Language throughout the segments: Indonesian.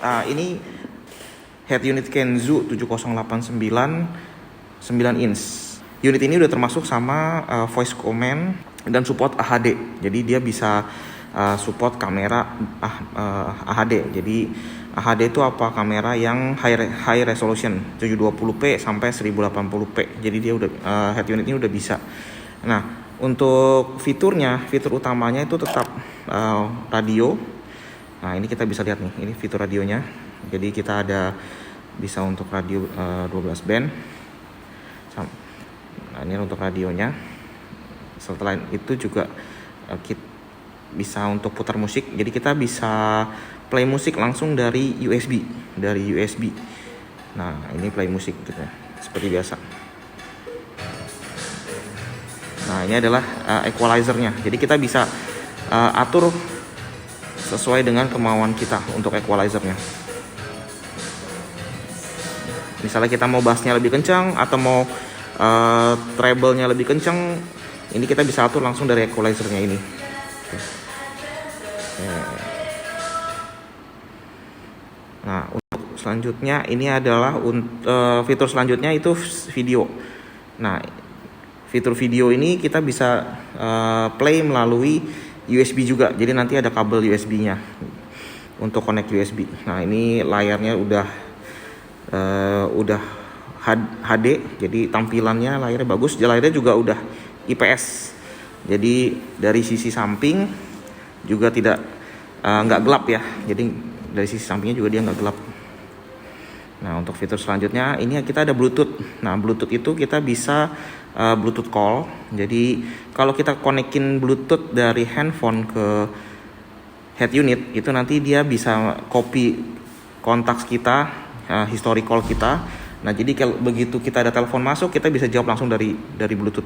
Ini head unit Kenzo 7089 9 inch. Unit ini udah termasuk sama voice command dan support AHD. Jadi dia bisa support kamera AHD. Jadi AHD itu apa? Kamera yang high resolution 720p sampai 1080p. Jadi dia udah head unit ini udah bisa. Nah, untuk fitur utamanya itu tetap radio. Nah, ini kita bisa lihat nih, ini fitur radionya. Jadi kita ada bisa untuk radio 12 band. Nah, ini untuk radionya. Setelah itu juga kita bisa untuk putar musik. Jadi kita bisa play musik langsung dari USB. Nah, ini play musik gitu, seperti biasa. Nah, ini adalah equalizernya. Jadi kita bisa atur sesuai dengan kemauan kita untuk equalizernya. Misalnya kita mau bassnya lebih kencang atau mau treble-nya lebih kencang, ini kita bisa atur langsung dari equalizernya ini. Nah, untuk selanjutnya ini adalah fitur selanjutnya itu video. Nah, fitur video ini kita bisa play melalui USB juga. Jadi nanti ada kabel USB-nya untuk connect USB. Nah, ini layarnya udah HD. Jadi tampilannya layarnya bagus. Layarnya juga udah IPS. Jadi dari sisi samping juga nggak gelap ya. Jadi dari sisi sampingnya juga dia nggak gelap. Nah, untuk fitur selanjutnya ini kita ada Bluetooth. Nah, Bluetooth itu kita bisa Bluetooth call. Jadi kalau kita konekin Bluetooth dari handphone ke head unit, itu nanti dia bisa copy kontak kita, history call kita. Nah, jadi kalau begitu kita ada telepon masuk, kita bisa jawab langsung dari Bluetooth.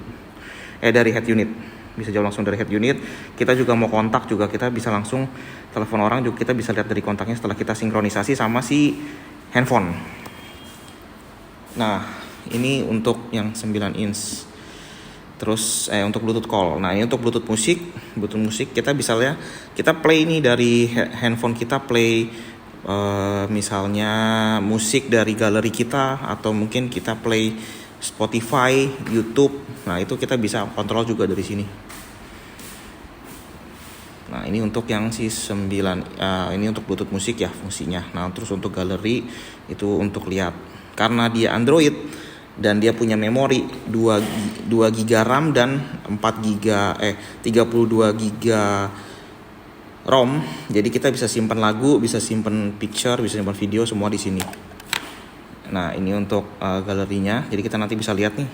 Dari head unit. Bisa jawab langsung dari head unit. Kita juga mau kontak juga kita bisa langsung telepon orang juga, kita bisa lihat dari kontaknya setelah kita sinkronisasi sama si handphone. Nah, ini untuk yang 9 inch. Terus untuk Bluetooth call. Nah, ini untuk Bluetooth musik kita bisa lihat, kita play ini dari handphone kita, play misalnya musik dari galeri kita, atau mungkin kita play Spotify, YouTube. Nah, itu kita bisa kontrol juga dari sini. Nah, ini untuk yang si 9 ini untuk Bluetooth musik ya fungsinya. Nah, terus untuk galeri itu untuk lihat. Karena dia Android dan dia punya memori 2 GB RAM dan 32 GB ROM. Jadi kita bisa simpan lagu, bisa simpan picture, bisa simpan video semua di sini. Nah, ini untuk galerinya. Jadi kita nanti bisa lihat nih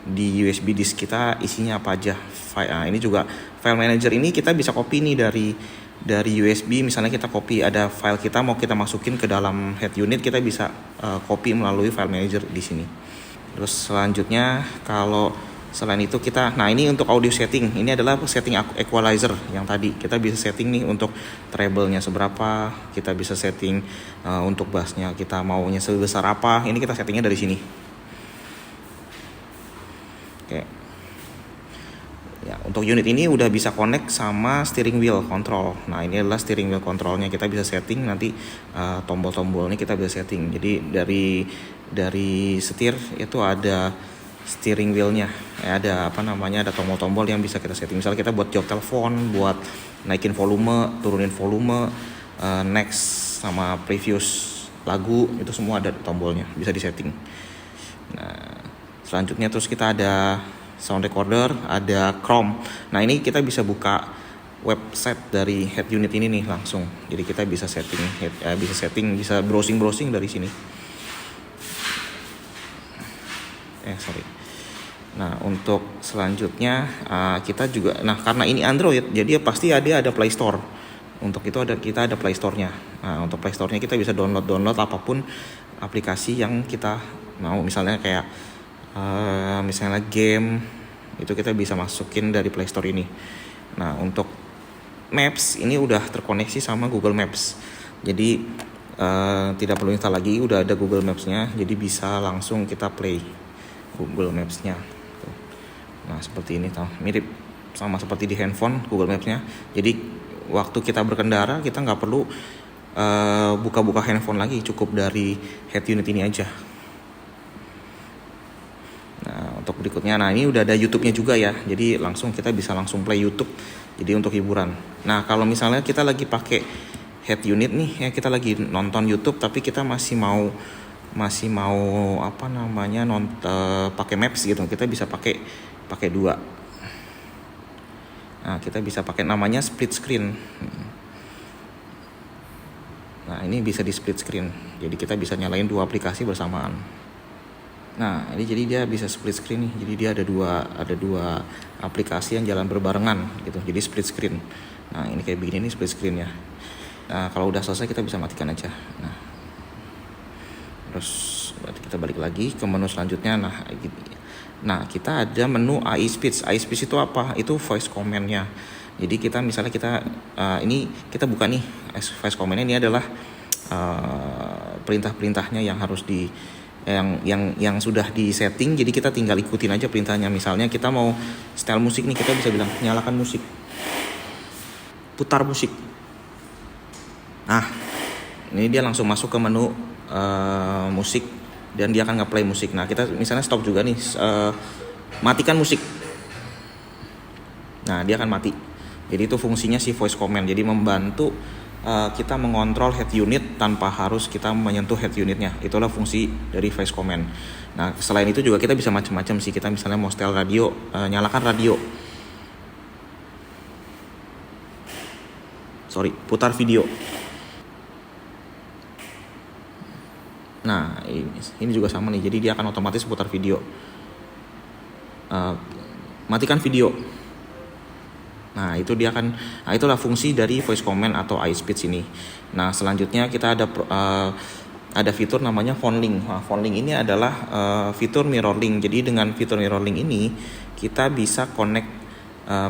di USB disk kita isinya apa aja. Ini juga file manager ini kita bisa copy nih dari USB. Misalnya kita copy ada file kita mau kita masukin ke dalam head unit, kita bisa copy melalui file manager di sini. Terus selanjutnya kalau selain itu nah ini untuk audio setting. Ini adalah setting equalizer yang tadi. Kita bisa setting nih untuk treble-nya seberapa, kita bisa setting untuk bass-nya kita maunya sebesar apa. Ini kita settingnya dari sini. Oke. Ya, untuk unit ini udah bisa connect sama steering wheel control. Nah, ini adalah steering wheel controlnya. Kita bisa setting nanti tombol-tombolnya kita bisa setting. Jadi dari setir itu ada steering wheelnya. Ada ada tombol-tombol yang bisa kita setting. Misalnya kita buat jawab telepon, buat naikin volume, turunin volume, next sama previous lagu, itu semua ada tombolnya, bisa disetting. Nah, selanjutnya terus kita ada sound recorder, ada Chrome. Nah, ini kita bisa buka website dari head unit ini nih langsung. Jadi kita bisa bisa browsing dari sini. Nah, untuk selanjutnya kita juga, karena ini Android, jadi pasti ada Play Store. Untuk itu kita ada Play Store-nya. Nah, untuk Play Store-nya kita bisa download apapun aplikasi yang kita mau. Misalnya kayak misalnya game, itu kita bisa masukin dari Play Store ini. Nah, untuk Maps ini udah terkoneksi sama Google Maps. Jadi tidak perlu install lagi, udah ada Google Maps-nya. Jadi bisa langsung kita play Google Maps-nya. Nah, seperti ini mirip sama seperti di handphone Google Maps-nya. Jadi waktu kita berkendara kita nggak perlu buka-buka handphone lagi, cukup dari head unit ini aja. Nah, untuk berikutnya, nah ini udah ada YouTube-nya juga ya, jadi kita bisa langsung play YouTube, jadi untuk hiburan. Nah, kalau misalnya kita lagi pakai head unit nih ya, kita lagi nonton YouTube tapi kita masih mau pakai Maps gitu, kita bisa pakai dua. Nah, kita bisa pakai namanya split screen. Nah, ini bisa di split screen, jadi kita bisa nyalain dua aplikasi bersamaan. Nah, ini jadi dia bisa split screen nih. Jadi dia ada dua aplikasi yang jalan berbarengan gitu. Jadi split screen. Nah, ini kayak begini nih split screen ya. Nah, kalau udah selesai kita bisa matikan aja. Nah, terus berarti kita balik lagi ke menu selanjutnya. Nah, kita ada menu AI Speech. AI Speech itu apa? Itu voice command-nya. Jadi ini kita buka nih voice command-nya. Ini adalah perintah-perintahnya yang harus yang sudah di setting, jadi kita tinggal ikutin aja perintahnya. Misalnya kita mau style musik nih, kita bisa bilang nyalakan musik, putar musik. Nah, ini dia langsung masuk ke menu musik dan dia akan nge-play musik. Nah, kita misalnya stop juga nih, matikan musik. Nah, dia akan mati. Jadi itu fungsinya si voice command, jadi membantu kita mengontrol head unit tanpa harus kita menyentuh head unitnya. Itulah fungsi dari voice command. Nah, selain itu juga kita bisa macam-macam sih. Kita misalnya mau setel radio, nyalakan radio. Putar video. Nah, ini juga sama nih. Jadi dia akan otomatis putar video. Matikan video. Nah, itulah fungsi dari voice command atau AI speech ini. Nah, selanjutnya kita ada fitur namanya phone link. Nah, phone link ini adalah fitur mirror link. Jadi dengan fitur mirror link ini kita bisa connect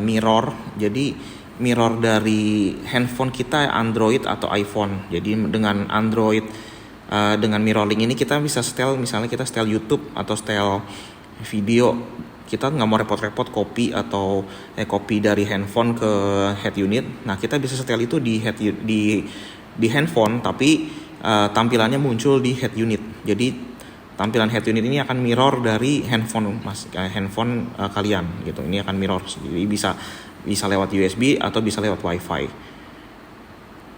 mirror. Jadi mirror dari handphone kita Android atau iPhone. Jadi dengan Android dengan mirror link ini kita bisa misalnya kita setel YouTube atau setel video. Kita nggak mau repot-repot copy dari handphone ke head unit. Nah, kita bisa setel itu di handphone, tapi tampilannya muncul di head unit. Jadi tampilan head unit ini akan mirror dari handphone kalian gitu. Ini akan mirror, jadi bisa lewat USB atau bisa lewat WiFi.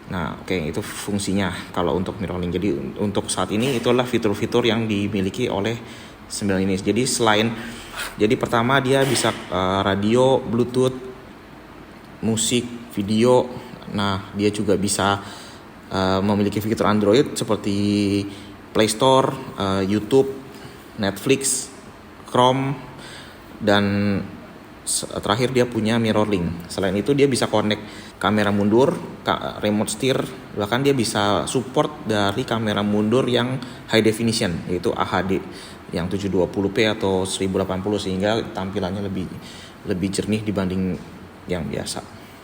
Nah, oke, itu fungsinya kalau untuk mirroring. Jadi untuk saat ini itulah fitur-fitur yang dimiliki oleh 9 ini. Jadi pertama dia bisa radio, Bluetooth, musik, video. Nah, dia juga bisa memiliki fitur Android seperti Play Store, YouTube, Netflix, Chrome, dan terakhir dia punya mirror link. Selain itu dia bisa connect kamera mundur, remote steer, bahkan dia bisa support dari kamera mundur yang high definition, yaitu AHD yang 720p atau 1080, sehingga tampilannya lebih jernih dibanding yang biasa.